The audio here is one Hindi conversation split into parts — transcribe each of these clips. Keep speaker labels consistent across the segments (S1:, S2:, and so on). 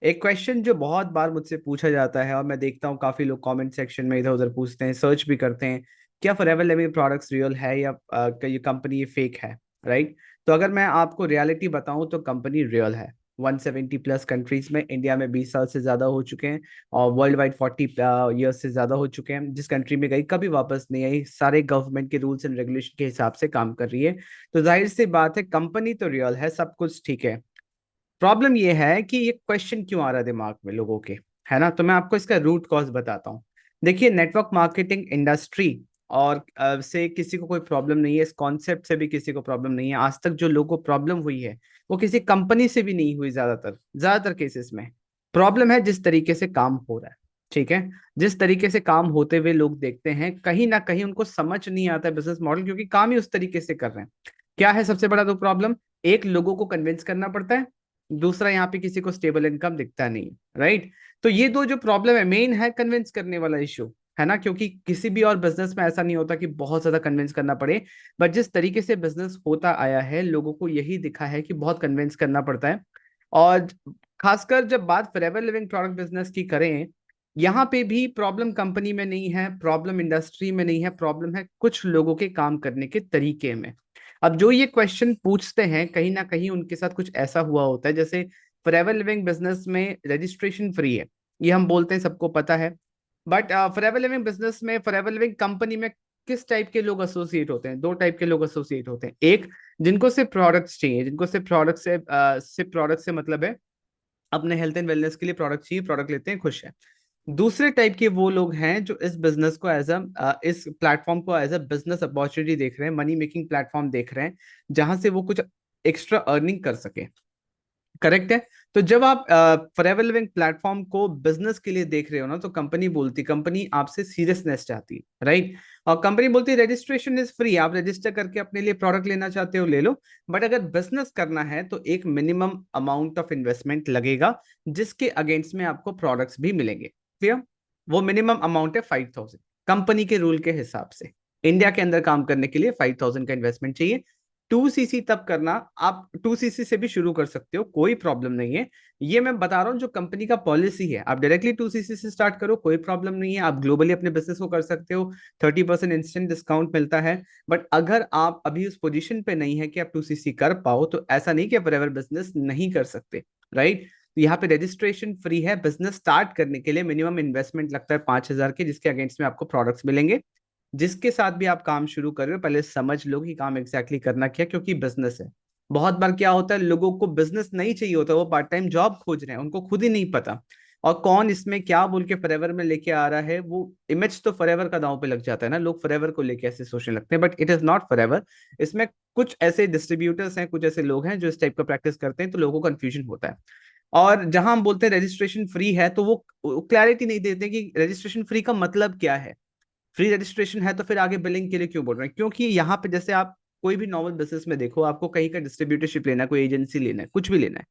S1: एक क्वेश्चन जो बहुत बार मुझसे पूछा जाता है और मैं देखता हूँ काफी लोग कमेंट सेक्शन में इधर उधर पूछते हैं, सर्च भी करते हैं, क्या फॉरएवर लिविंग प्रोडक्ट्स रियल है या ये कंपनी फेक है, राइट? तो अगर मैं आपको रियलिटी बताऊं तो कंपनी रियल है। 170 प्लस कंट्रीज में, इंडिया में 20 साल से ज्यादा हो चुके हैं और वर्ल्ड वाइड 40 ईयर्स से ज्यादा हो चुके हैं। जिस कंट्री में गई कभी वापस नहीं आई, सारे गवर्नमेंट के रूल्स एंड रेगुलेशन के हिसाब से काम कर रही है। तो जाहिर सी बात है कंपनी तो रियल है, सब कुछ ठीक है। प्रॉब्लम ये है कि ये क्वेश्चन क्यों आ रहा है दिमाग में लोगों के, है ना? तो मैं आपको इसका रूट कॉज बताता हूँ। देखिए, नेटवर्क मार्केटिंग इंडस्ट्री और से किसी को कोई प्रॉब्लम नहीं है, इस कॉन्सेप्ट से भी किसी को प्रॉब्लम नहीं है। आज तक जो लोगों को प्रॉब्लम हुई है वो किसी कंपनी से भी नहीं हुई। ज्यादातर ज्यादातर केसेस में प्रॉब्लम है जिस तरीके से काम हो रहा है। ठीक है, जिस तरीके से काम होते हुए लोग देखते हैं, कहीं ना कहीं उनको समझ नहीं आता है बिजनेस मॉडल, क्योंकि काम ही उस तरीके से कर रहे हैं। क्या है सबसे बड़ा तो प्रॉब्लम? एक, लोगों को कन्विंस करना पड़ता है। दूसरा, यहाँ पे किसी को स्टेबल इनकम दिखता नहीं है, राइट? तो ये दो जो प्रॉब्लम है मेन है, कन्विंस करने वाला इशू, है ना? क्योंकि किसी भी और बिजनेस में ऐसा नहीं होता कि बहुत ज्यादा कन्विंस करना पड़े, बट जिस तरीके से बिजनेस होता आया है लोगों को यही दिखा है कि बहुत कन्विंस करना पड़ता है। और खासकर जब बात फॉरएवर लिविंग प्रोडक्ट बिजनेस की करें, यहाँ पे भी प्रॉब्लम कंपनी में नहीं है, प्रॉब्लम इंडस्ट्री में नहीं है, प्रॉब्लम है कुछ लोगों के काम करने के तरीके में। अब जो ये क्वेश्चन पूछते हैं कहीं ना कहीं उनके साथ कुछ ऐसा हुआ होता है, जैसे फॉरएवर लिविंग बिजनेस में रजिस्ट्रेशन फ्री है, ये हम बोलते हैं, सबको पता है। बट फॉरएवर लिविंग बिजनेस में, फॉरएवर लिविंग कंपनी में किस टाइप के लोग एसोसिएट होते हैं? दो टाइप के लोग एसोसिएट होते हैं। एक, जिनको सिर्फ प्रोडक्ट्स चाहिए, जिनको सिर्फ प्रोडक्ट से मतलब है, अपने हेल्थ एंड वेलनेस के लिए प्रोडक्ट चाहिए, प्रोडक्ट लेते हैं, खुश है। दूसरे टाइप के वो लोग हैं जो इस बिजनेस को इस प्लेटफॉर्म को एज अ बिजनेस अपॉर्चुनिटी देख रहे हैं, मनी मेकिंग प्लेटफॉर्म देख रहे हैं, जहां से वो कुछ एक्स्ट्रा अर्निंग कर सके। करेक्ट है? तो जब आप फॉरएवर लिविंग प्लेटफॉर्म को बिजनेस के लिए देख रहे हो ना, तो कंपनी आपसे सीरियसनेस चाहती है, राइट? और कंपनी बोलती है रजिस्ट्रेशन इज फ्री, आप रजिस्टर करके अपने लिए प्रोडक्ट लेना चाहते हो ले लो, बट अगर बिजनेस करना है तो एक मिनिमम अमाउंट ऑफ इन्वेस्टमेंट लगेगा, जिसके अगेंस्ट में आपको प्रोडक्ट्स भी मिलेंगे। क्लियर? वो मिनिमम अमाउंट है 5,000, कंपनी के रूल के हिसाब से। इंडिया के अंदर काम करने के लिए 5,000 का इन्वेस्टमेंट चाहिए। 2cc तब करना, आप 2cc से भी शुरू कर सकते हो, कोई प्रॉब्लम नहीं है। ये मैं बता रहा हूँ जो कंपनी का पॉलिसी है, आप डायरेक्टली 2cc से स्टार्ट करो, कोई प्रॉब्लम नहीं है, आप ग्लोबली अपने बिजनेस को कर सकते हो। 30% इंस्टेंट डिस्काउंट मिलता है। बट अगर आप अभी उस पोजीशन पे नहीं है कि आप 2cc कर पाओ, तो ऐसा नहीं कि आप फॉरएवर बिजनेस नहीं कर सकते, राइट? तो यहाँ पे रजिस्ट्रेशन फ्री है। बिजनेस स्टार्ट करने के लिए मिनिमम इन्वेस्टमेंट लगता है 5,000 के, जिसके अगेंस्ट में आपको प्रोडक्ट्स मिलेंगे। जिसके साथ भी आप काम शुरू कर रहे हो, पहले समझ लो कि काम एग्जैक्टली करना क्या, क्योंकि बिजनेस है। बहुत बार क्या होता है, लोगों को बिजनेस नहीं चाहिए होता, वो पार्ट टाइम जॉब खोज रहे हैं, उनको खुद ही नहीं पता और कौन इसमें क्या बोल के फॉरएवर में लेके आ रहा है। वो इमेज तो फॉरएवर का दांव पे लग जाता है ना, लोग फॉरएवर को लेके ऐसे सोचने लगते हैं, but it is not forever. इसमें कुछ ऐसे डिस्ट्रीब्यूटर्स हैं, कुछ ऐसे लोग हैं जो इस टाइप का प्रैक्टिस करते हैं, तो लोगों को कंफ्यूजन होता है। और जहां हम बोलते हैं रजिस्ट्रेशन फ्री है, तो वो क्लैरिटी नहीं देते कि रजिस्ट्रेशन फ्री का मतलब क्या है। फ्री रजिस्ट्रेशन है तो फिर आगे बिलिंग के लिए क्यों बोल रहे हैं? क्योंकि यहाँ पे जैसे आप कोई भी नॉर्मल बिजनेस में देखो, आपको कहीं का डिस्ट्रीब्यूटरशिप लेना है, कोई एजेंसी लेना है, कुछ भी लेना है,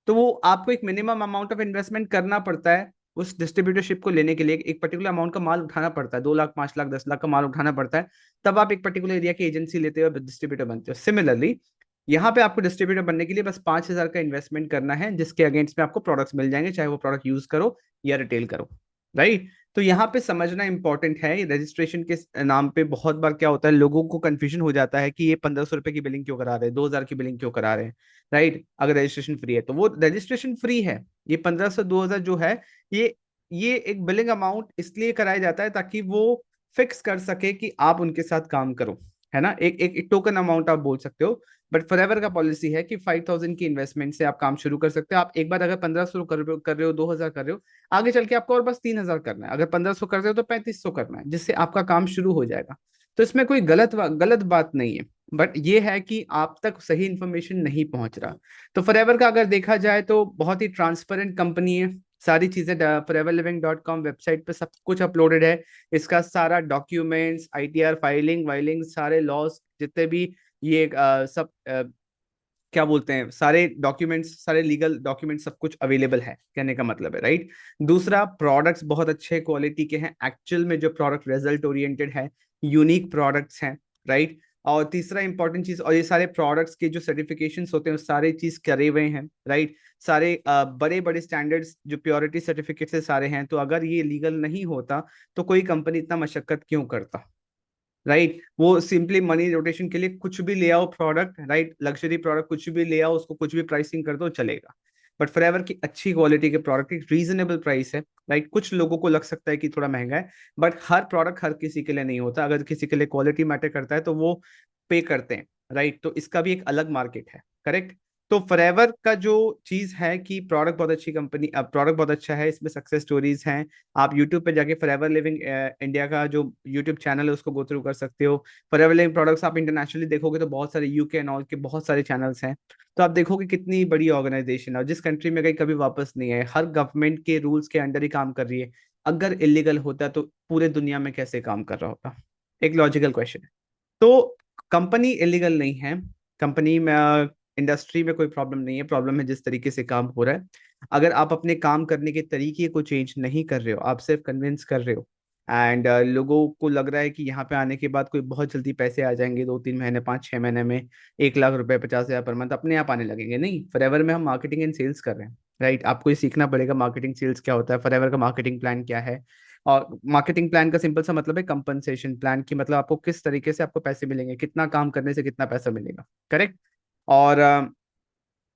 S1: तो वो आपको एक मिनिमम अमाउंट ऑफ इन्वेस्टमेंट करना पड़ता है। उस डिस्ट्रीब्यूटरशिप को लेने के लिए एक पर्टिकुलर अमाउंट का माल उठाना पड़ता है, 2 लाख, 5 लाख, 10 लाख का माल उठाना पड़ता है। तब आप एक पर्टिकुलर एरिया की एजेंसी लेते हो, डिस्ट्रीब्यूटर बनते हो। सिमिलरली यहाँ पे आपको डिस्ट्रीब्यूटर बनने के लिए बस 5,000 का इन्वेस्टमेंट करना है, जिसके अगेंस्ट में आपको प्रोडक्ट्स मिल जाएंगे, चाहे वो प्रोडक्ट यूज करो या रिटेल करो, राइट? तो यहाँ पे समझना इंपॉर्टेंट है। रजिस्ट्रेशन के नाम पे बहुत बार क्या होता है, लोगों को कंफ्यूजन हो जाता है कि ये 1,500 रुपए की बिलिंग क्यों करा रहे हैं, 2,000 की बिलिंग क्यों करा रहे हैं, राइट? अगर रजिस्ट्रेशन फ्री है तो वो रजिस्ट्रेशन फ्री है। ये 1,500 2,000 जो है, ये ये एक बिलिंग अमाउंट इसलिए कराया जाता है ताकि वो फिक्स कर सके कि आप उनके साथ काम करो, है ना? एक टोकन अमाउंट आप बोल सकते हो। बट फॉरएवर का पॉलिसी है कि 5,000 की इन्वेस्टमेंट से आप काम शुरू कर सकते हो। आप एक बार अगर 1,500 कर रहे हो 2,000 कर रहे हो, आगे चल के आपको और बस 3,000 करना है। अगर 1,500 कर रहे हो तो 3,500 करना है, जिससे आपका काम शुरू हो जाएगा। तो इसमें कोई गलत बात नहीं है, बट ये है कि आप तक सही इंफॉर्मेशन नहीं पहुंच रहा। तो फॉरएवर का अगर देखा जाए तो बहुत ही ट्रांसपेरेंट कंपनी है। सारी चीजें foreverliving.com वेबसाइट पे सब कुछ अपलोडेड है। इसका सारा डॉक्यूमेंट्स, आईटीआर, फाइलिंग वाइलिंग, सारे लॉस जितने भी, ये सब क्या बोलते हैं, सारे डॉक्यूमेंट्स, सारे लीगल डॉक्यूमेंट्स, सब कुछ अवेलेबल है, कहने का मतलब है, राइट? दूसरा, प्रोडक्ट्स बहुत अच्छे क्वालिटी के हैं, एक्चुअल में जो प्रोडक्ट रिजल्ट ओरिएंटेड है, यूनिक प्रोडक्ट्स हैं, राइट? और तीसरा इंपॉर्टेंट चीज, और ये सारे प्रोडक्ट्स के जो सर्टिफिकेशंस होते हैं वो सारे चीज करे हुए हैं, राइट? सारे बड़े बड़े स्टैंडर्ड्स जो प्योरिटी सर्टिफिकेट से सारे हैं, तो अगर ये लीगल नहीं होता तो कोई कंपनी इतना मशक्कत क्यों करता, राइट। वो सिंपली मनी रोटेशन के लिए कुछ भी ले आओ प्रोडक्ट, राइट, लग्जरी प्रोडक्ट कुछ भी ले आओ, उसको कुछ भी प्राइसिंग कर दो चलेगा। बट फॉरएवर की अच्छी क्वालिटी के प्रोडक्ट एक रीजनेबल प्राइस है, राइट। कुछ लोगों को लग सकता है कि थोड़ा महंगा है, बट हर प्रोडक्ट हर किसी के लिए नहीं होता। अगर किसी के लिए क्वालिटी मैटर करता है तो वो पे करते हैं, राइट। तो इसका भी एक अलग मार्केट है, करेक्ट। तो फॉरएवर का जो चीज है कि प्रोडक्ट बहुत अच्छी कंपनी, प्रोडक्ट बहुत अच्छा है, इसमें सक्सेस स्टोरीज हैं। आप यूट्यूब पे जाके फॉरएवर लिविंग इंडिया का जो यूट्यूब चैनल है उसको गो थ्रू कर सकते हो। फॉरएवर लिविंग प्रोडक्ट्स आप इंटरनेशनली देखोगे तो बहुत सारे यूके एंड ऑल के बहुत सारे चैनल्स हैं। तो आप देखोगे कितनी बड़ी ऑर्गेनाइजेशन है, और जिस कंट्री में गई कभी वापस नहीं है, हर गवर्नमेंट के रूल्स के अंडर ही काम कर रही है। अगर इलीगल होता तो पूरे दुनिया में कैसे काम कर रहा होता, एक लॉजिकल क्वेश्चन है। तो कंपनी इलीगल नहीं है, कंपनी में इंडस्ट्री में कोई प्रॉब्लम नहीं है, प्रॉब्लम है जिस तरीके से काम हो रहा है। अगर आप अपने काम करने के तरीके को चेंज नहीं कर रहे हो, आप सिर्फ कन्विंस कर रहे हो, एंड लोगों को लग रहा है कि यहाँ पे आने के बाद कोई बहुत जल्दी पैसे आ जाएंगे, 2-3 महीने 5-6 महीने में 1 लाख रुपए 50,000 पर मंथ अपने आप आने लगेंगे, नहीं। फॉरएवर में हम मार्केटिंग एंड सेल्स कर रहे हैं, राइट। आपको ये सीखना पड़ेगा मार्केटिंग सेल्स क्या होता है, फॉरएवर का मार्केटिंग प्लान क्या है। और मार्केटिंग प्लान का सिंपल सा मतलब है कंपनसेशन प्लान की, मतलब आपको किस तरीके से आपको पैसे मिलेंगे, कितना काम करने से कितना पैसा मिलेगा, करेक्ट। और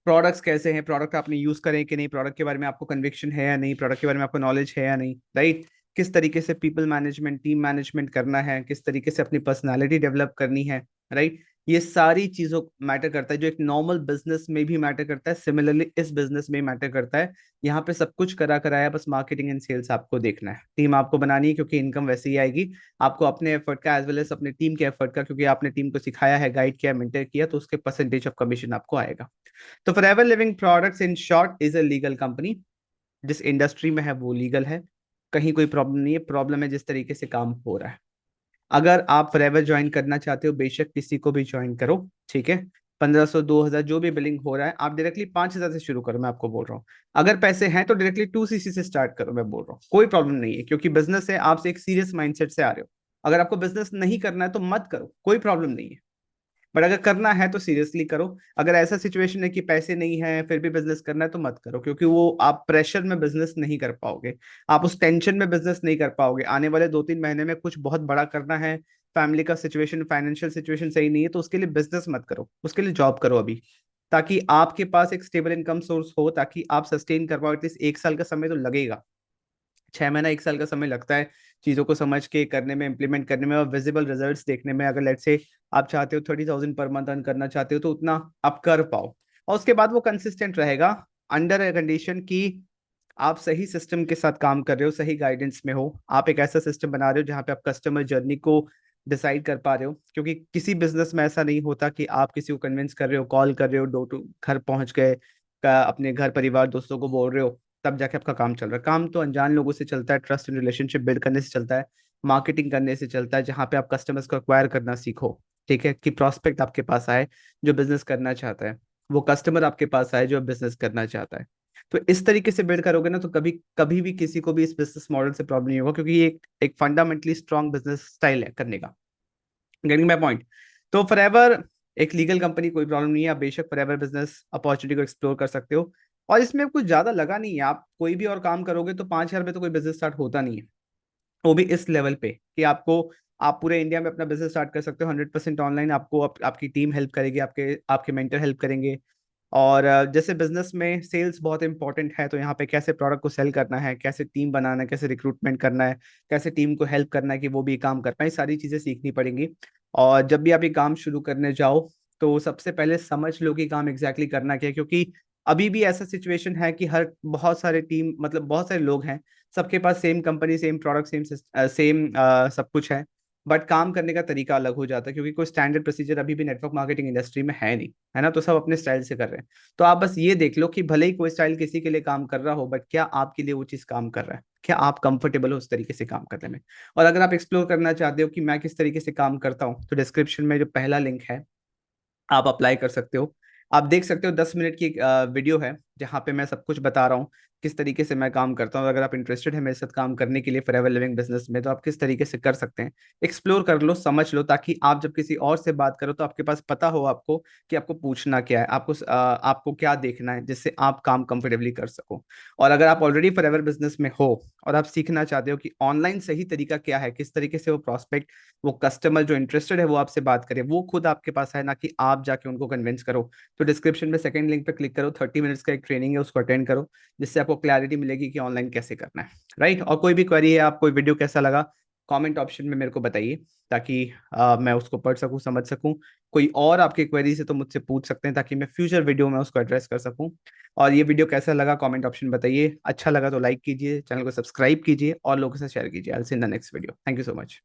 S1: प्रोडक्ट्स कैसे हैं, प्रोडक्ट आपने यूज करें कि नहीं, प्रोडक्ट के बारे में आपको कन्विक्शन है या नहीं, प्रोडक्ट के बारे में आपको नॉलेज है या नहीं, राइट। किस तरीके से पीपल मैनेजमेंट टीम मैनेजमेंट करना है, किस तरीके से अपनी पर्सनालिटी डेवलप करनी है, राइट। ये सारी चीजों मैटर करता है, जो एक नॉर्मल बिजनेस में भी मैटर करता है, सिमिलरली इस बिजनेस में मैटर करता है। यहाँ पे सब कुछ करा कराया, बस मार्केटिंग एंड सेल्स आपको देखना है, टीम आपको बनानी है, क्योंकि इनकम वैसे ही आएगी आपको अपने एफर्ट का एज वेल एज अपने टीम के एफर्ट का, क्योंकि आपने टीम को सिखाया है, गाइड किया, मेंटर किया, तो उसके परसेंटेज ऑफ कमीशन आपको आएगा। तो forever living products in short is a legal company, जिस इंडस्ट्री में है वो लीगल है, कहीं कोई प्रॉब्लम नहीं है। प्रॉब्लम है जिस तरीके से काम हो रहा है। अगर आप फॉरएवर ज्वाइन करना चाहते हो, बेशक किसी को भी ज्वाइन करो, ठीक है। 1,500 2,000 जो भी बिलिंग हो रहा है, आप डायरेक्टली 5,000 से शुरू करो, मैं आपको बोल रहा हूँ। अगर पैसे हैं तो डायरेक्टली 2 CC से स्टार्ट करो, मैं बोल रहा हूँ, कोई प्रॉब्लम नहीं है, क्योंकि बिजनेस है, आप एक सीरियस माइंडसेट से आ रहे हो। अगर आपको बिजनेस नहीं करना है तो मत करो, कोई प्रॉब्लम नहीं है। बट अगर करना है तो सीरियसली करो। अगर ऐसा सिचुएशन है कि पैसे नहीं है फिर भी बिजनेस करना है तो मत करो, क्योंकि वो आप प्रेशर में बिजनेस नहीं कर पाओगे, आप उस टेंशन में बिजनेस नहीं कर पाओगे। आने वाले 2-3 महीने में कुछ बहुत बड़ा करना है, फैमिली का सिचुएशन, फाइनेंशियल सिचुएशन सही नहीं है, तो उसके लिए बिजनेस मत करो, उसके लिए जॉब करो अभी, ताकि आपके पास एक स्टेबल इनकम सोर्स हो, ताकि आप सस्टेन कर पाओ। एटलीस्ट 1 साल का समय तो लगेगा, 6 महीना 1 साल का समय लगता है चीजों को समझ के करने में, इम्प्लीमेंट करने में और विजिबल रिजल्ट्स देखने में। अगर लेट्स से आप चाहते हो 30,000 पर मंथ अर्न करना चाहते हो तो उतना आप कर पाओ, और उसके बाद वो कंसिस्टेंट रहेगा, अंडर ए कंडीशन कि आप सही सिस्टम के साथ काम कर रहे हो, सही गाइडेंस में हो, आप एक ऐसा सिस्टम बना रहे हो जहाँ पे आप कस्टमर जर्नी को डिसाइड कर पा रहे हो। क्योंकि किसी बिजनेस में ऐसा नहीं होता कि आप किसी को कन्विंस कर रहे हो, कॉल कर रहे हो, डोर टू घर पहुंच गए, अपने घर परिवार दोस्तों को बोल रहे हो, तब जाके आपका काम चल रहा है। काम तो अनजान लोगों से चलता है, ट्रस्ट एंड रिलेशनशिप बिल्ड करने से चलता है, मार्केटिंग करने से चलता है, जहाँ पे आप कस्टमर्स को अक्वायर करना सीखो, ठीक है, कि प्रॉस्पेक्ट आपके पास आए जो बिजनेस करना चाहता है, वो कस्टमर आपके पास आए जो बिजनेस करना चाहता है। तो इस तरीके से बिल्ड करोगे ना, तो कभी कभी भी किसी को भी इस बिजनेस मॉडल से प्रॉब्लम नहीं होगा, क्योंकि ये एक फंडामेंटली स्ट्रॉन्ग बिजनेस स्टाइल है करने का। Getting my point. तो फॉरएवर एक लीगल कंपनी, कोई प्रॉब्लम नहीं है, आप बेशक फॉरएवर बिजनेस अपॉर्चुनिटी को एक्सप्लोर कर सकते हो। और इसमें कुछ ज्यादा लगा नहीं है, आप कोई भी और काम करोगे तो 5,000 रुपये तो कोई बिजनेस स्टार्ट होता नहीं है, वो भी इस लेवल पे कि आपको, आप पूरे इंडिया में अपना बिजनेस स्टार्ट कर सकते हो 100% ऑनलाइन। आपको आपकी टीम हेल्प करेगी, आपके आपके मेंटर हेल्प करेंगे। और जैसे बिजनेस में सेल्स बहुत इंपॉर्टेंट है, तो यहाँ पे कैसे प्रोडक्ट को सेल करना है, कैसे टीम बनाना है, कैसे रिक्रूटमेंट करना है, कैसे टीम को हेल्प करना है कि वो भी काम कर पाए, सारी चीजें सीखनी पड़ेंगी। और जब भी आप ये काम शुरू करने जाओ तो सबसे पहले समझ लो कि काम एग्जैक्टली करना क्या है, क्योंकि अभी भी ऐसा सिचुएशन है कि हर बहुत सारे टीम, मतलब बहुत सारे लोग हैं, सबके पास same company, same product, same same सब कुछ है, बट काम करने का तरीका अलग हो जाता है, क्योंकि कोई स्टैंडर्ड प्रोसीजर अभी भी नेटवर्क मार्केटिंग इंडस्ट्री में है नहीं, है ना। तो सब अपने स्टाइल से कर रहे हैं। तो आप बस ये देख लो कि भले ही कोई स्टाइल किसी के लिए काम कर रहा हो, बट क्या आपके लिए वो चीज काम कर रहा है, क्या आप कंफर्टेबल हो उस तरीके से काम करने में। और अगर आप एक्सप्लोर करना चाहते हो कि मैं किस तरीके से काम करता हूँ, तो डिस्क्रिप्शन में जो पहला लिंक है आप अप्लाई कर सकते हो। आप देख सकते हो 10 मिनट की वीडियो है जहाँ पे मैं सब कुछ बता रहा हूँ किस तरीके से मैं काम करता हूँ। अगर आप इंटरेस्टेड है मेरे साथ काम करने के लिए फॉरएवर लिविंग बिजनेस में, तो आप किस तरीके से कर सकते हैं, एक्सप्लोर कर लो, समझ लो, ताकि आप जब किसी और से बात करो तो आपके पास पता हो आपको कि आपको पूछना क्या है, आपको क्या देखना है, जिससे आप काम कंफर्टेबली कर सको। और अगर आप ऑलरेडी फॉरएवर बिजनेस में हो और आप सीखना चाहते हो कि ऑनलाइन सही तरीका क्या है, किस तरीके से वो प्रॉस्पेक्ट, वो कस्टमर जो इंटरेस्टेड है वो आपसे बात करे, वो खुद आपके पास है, ना कि आप जाके उनको कन्विंस करो, तो डिस्क्रिप्शन में सेकंड लिंक पे क्लिक करो, 30 मिनट्स का एक ट्रेनिंग है, उसको अटेंड करो, जिससे आपको क्लैरिटी मिलेगी कि ऑनलाइन कैसे करना है। राइट। और कोई भी क्वेरी है, आपको वीडियो कैसा लगा, कमेंट ऑप्शन में मेरे को बताइए, ताकि मैं उसको पढ़ सकूं, समझ सकूं। कोई और आपकी क्वेरी है तो मुझसे पूछ सकते हैं, ताकि मैं फ्यूचर वीडियो में उसको एड्रेस कर सकूं। और ये वीडियो कैसा लगा कमेंट ऑप्शन बताइए, अच्छा लगा तो लाइक कीजिए, चैनल को सब्सक्राइब कीजिए और लोगों से शेयर कीजिए। I will see in the next video. Thank you so much.